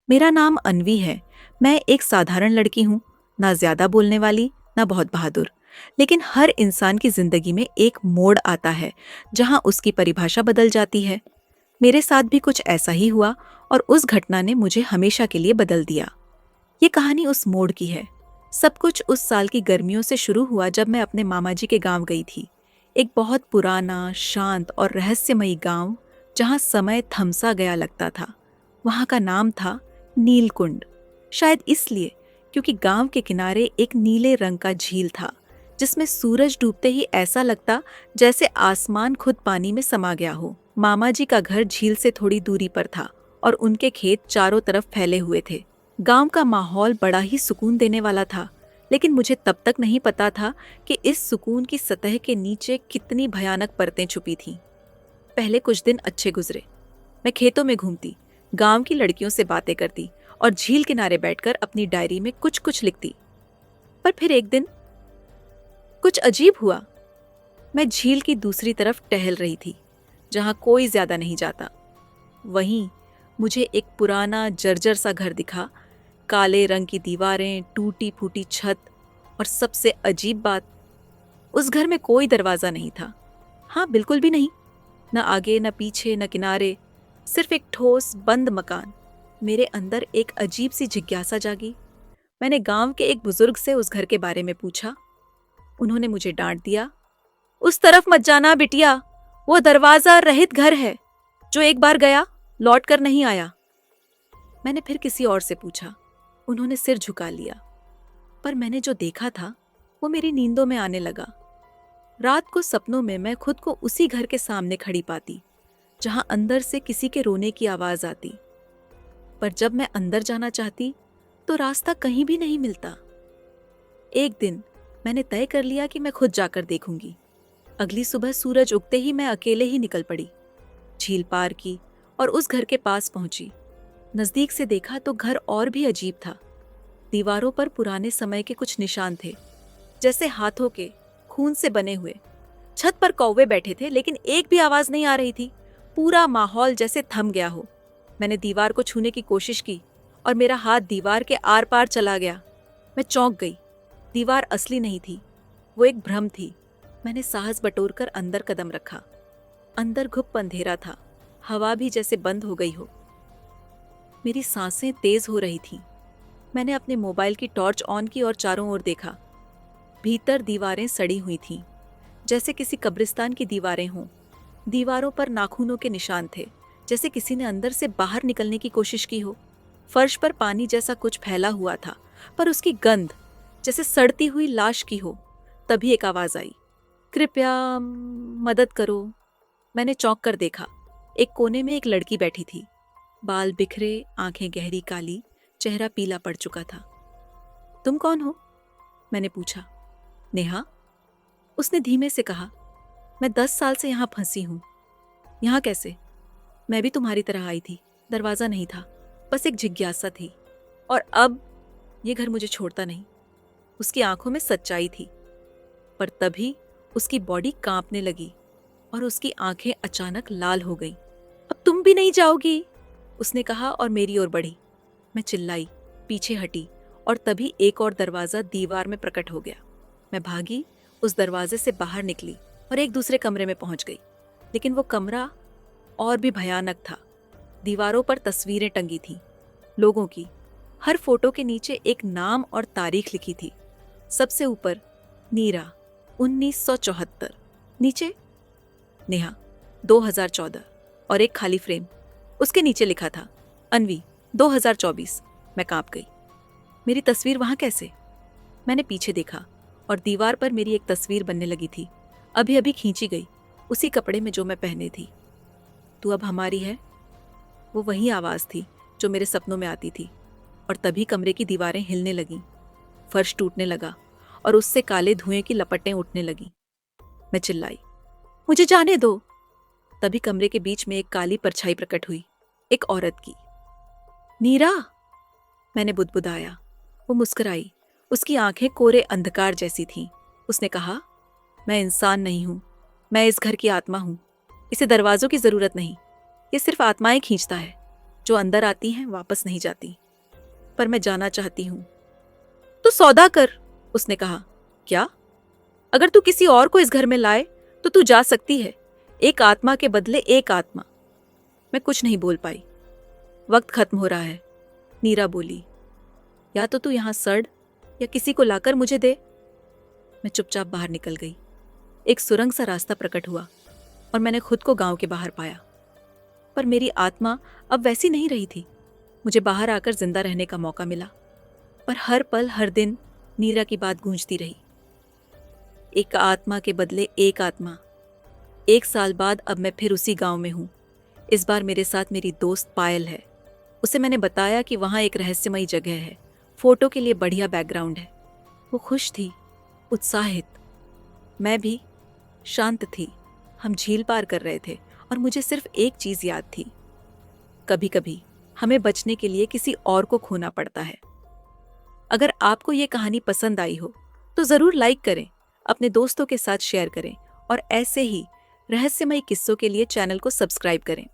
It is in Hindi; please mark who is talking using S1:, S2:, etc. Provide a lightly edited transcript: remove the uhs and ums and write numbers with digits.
S1: मेरा नाम अन्वी है। मैं एक साधारण लड़की हूँ, ना ज्यादा बोलने वाली, ना बहुत बहादुर। लेकिन हर इंसान की जिंदगी में एक मोड़ आता है जहाँ उसकी परिभाषा बदल जाती है। मेरे साथ भी कुछ ऐसा ही हुआ और उस घटना ने मुझे हमेशा के लिए बदल दिया। ये कहानी उस मोड़ की है। सब कुछ उस साल की गर्मियों से शुरू हुआ जब मैं अपने मामा जी के गांव गई थी। एक बहुत पुराना, शांत और रहस्यमयी गांव जहां समय थमसा गया लगता था। वहां का नाम था नीलकुंड। शायद इसलिए क्योंकि गांव के किनारे एक नीले रंग का झील था जिसमें सूरज डूबते ही ऐसा लगता जैसे आसमान खुद पानी में समा गया हो। मामा जी का घर झील से थोड़ी दूरी पर था और उनके खेत चारों तरफ फैले हुए थे। गांव का माहौल बड़ा ही सुकून देने वाला था, लेकिन मुझे तब तक नहीं पता था कि इस सुकून की सतह के नीचे कितनी भयानक परतें छुपी थीं। पहले कुछ दिन अच्छे गुजरे। मैं खेतों में घूमती, गांव की लड़कियों से बातें करती और झील किनारे बैठकर अपनी डायरी में कुछ कुछ लिखती। पर फिर एक दिन कुछ अजीब हुआ। मैं झील की दूसरी तरफ टहल रही थी, जहां कोई ज्यादा नहीं जाता। वहीं मुझे एक पुराना जर्जर सा घर दिखा। काले रंग की दीवारें, टूटी फूटी छत और सबसे अजीब बात, उस घर में कोई दरवाजा नहीं था। हाँ, बिल्कुल भी नहीं। न आगे, न पीछे, न किनारे, सिर्फ एक ठोस बंद मकान। मेरे अंदर एक अजीब सी जिज्ञासा जागी। मैंने गांव के एक बुजुर्ग से उस घर के बारे में पूछा। उन्होंने मुझे डांट दिया, उस तरफ मत जाना बिटिया, वो दरवाजा रहित घर है जो एक बार गया लौट कर नहीं आया। मैंने फिर किसी और से पूछा। उन्होंने सिर झुका लिया। पर मैंने जो देखा था वो मेरी नींदों में आने लगा। रात को सपनों में मैं खुद को उसी घर के सामने खड़ी पाती जहां अंदर से किसी के रोने की आवाज आती। पर जब मैं अंदर जाना चाहती तो रास्ता कहीं भी नहीं मिलता। एक दिन मैंने तय कर लिया कि मैं खुद जाकर देखूंगी। अगली सुबह सूरज उगते ही मैं अकेले ही निकल पड़ी। झील पार की और उस घर के पास पहुंची। नजदीक से देखा तो घर और भी अजीब था। दीवारों पर पुराने समय के कुछ निशान थे, जैसे हाथों के, खून से बने हुए। छत पर कौवे बैठे थे, लेकिन एक भी आवाज नहीं आ रही थी। पूरा माहौल जैसे थम गया हो। मैंने दीवार को छूने की कोशिश की और मेरा हाथ दीवार के आर पार चला गया। मैं चौंक गई। दीवार असली नहीं थी, वो एक भ्रम थी। मैंने साहस बटोरकर अंदर कदम रखा। अंदर घुप अंधेरा था, हवा भी जैसे बंद हो गई हो। मेरी सांसें तेज हो रही थीं। मैंने अपने मोबाइल की टॉर्च ऑन की और चारों ओर देखा। भीतर दीवारें सड़ी हुई थीं, जैसे किसी कब्रिस्तान की दीवारें हों। दीवारों पर नाखूनों के निशान थे, जैसे किसी ने अंदर से बाहर निकलने की कोशिश की हो। फर्श पर पानी जैसा कुछ फैला हुआ था, पर उसकी गंध जैसे सड़ती हुई लाश की हो। तभी एक आवाज आई, कृपया मदद करो। मैंने चौंक कर देखा। एक कोने में एक लड़की बैठी थी। बाल बिखरे, आंखें गहरी काली, चेहरा पीला पड़ चुका था। तुम कौन हो? मैंने पूछा। नेहा, उसने धीमे से कहा। मैं 10 साल से यहाँ फंसी हूँ। यहाँ कैसे? मैं भी तुम्हारी तरह आई थी। दरवाजा नहीं था, बस एक जिज्ञासा थी। और अब ये घर मुझे छोड़ता नहीं। उसकी आंखों में सच्चाई थी। पर तभी उसकी बॉडी कांपने लगी और उसकी आंखें अचानक लाल हो गई। अब तुम भी नहीं जाओगी? उसने कहा और मेरी ओर बढ़ी। मैं चिल्लाई, पीछे हटी और तभी एक और दरवाजा दीवार में प्रकट हो गया। मैं भागी, उस दरवाजे से बाहर निकली और एक दूसरे कमरे में पहुंच गई। लेकिन वो कमरा और भी भयानक था। दीवारों पर तस्वीरें टंगी थीं, लोगों की। हर फोटो के नीचे एक नाम और तारीख लिखी थी। सबसे ऊपर नीरा 1974, नीचे नेहा 2014 और एक खाली फ्रेम। उसके नीचे लिखा था अन्वी 2024। मैं कांप गई। मेरी तस्वीर वहां कैसे? मैंने पीछे देखा और दीवार पर मेरी एक तस्वीर बनने लगी थी, अभी अभी खींची गई, उसी कपड़े में जो मैं पहने थी। तू अब हमारी है। वो वही आवाज थी जो मेरे सपनों में आती थी। और तभी कमरे की दीवारें हिलने लगीं, फर्श टूटने लगा और उससे काले धुएं की लपटें उठने लगीं। मैं चिल्लाई, मुझे जाने दो। तभी कमरे के बीच में एक काली परछाई प्रकट हुई, एक औरत की। नीरा, मैंने बुदबुदाया। वो मुस्कुराई। उसकी आंखें कोरे अंधकार जैसी थीं। उसने कहा, मैं इंसान नहीं हूं, मैं इस घर की आत्मा हूं। इसे दरवाजों की जरूरत नहीं, ये सिर्फ आत्माएं खींचता है। जो अंदर आती हैं वापस नहीं जाती। पर मैं जाना चाहती हूँ। तो सौदा कर, उसने कहा। क्या? अगर तू किसी और को इस घर में लाए तो तू जा सकती है, एक आत्मा के बदले एक आत्मा। मैं कुछ नहीं बोल पाई। वक्त खत्म हो रहा है, नीरा बोली। या तो तू यहां सड़ या किसी को लाकर मुझे दे। मैं चुपचाप बाहर निकल गई। एक सुरंग सा रास्ता प्रकट हुआ और मैंने खुद को गांव के बाहर पाया। पर मेरी आत्मा अब वैसी नहीं रही थी। मुझे बाहर आकर जिंदा रहने का मौका मिला, पर हर पल हर दिन नीरा की बात गूंजती रही। एक आत्मा के बदले एक आत्मा। 1 साल बाद अब मैं फिर उसी गांव में हूं। इस बार मेरे साथ मेरी दोस्त पायल है। उसे मैंने बताया कि वहां एक रहस्यमयी जगह है, फोटो के लिए बढ़िया बैकग्राउंड है। वो खुश थी, उत्साहित। मैं भी शांत थी। हम झील पार कर रहे थे और मुझे सिर्फ एक चीज याद थी, कभी कभी हमें बचने के लिए किसी और को खोना पड़ता है। अगर आपको ये कहानी पसंद आई हो तो जरूर लाइक करें, अपने दोस्तों के साथ शेयर करें और ऐसे ही रहस्यमयी किस्सों के लिए चैनल को सब्सक्राइब करें।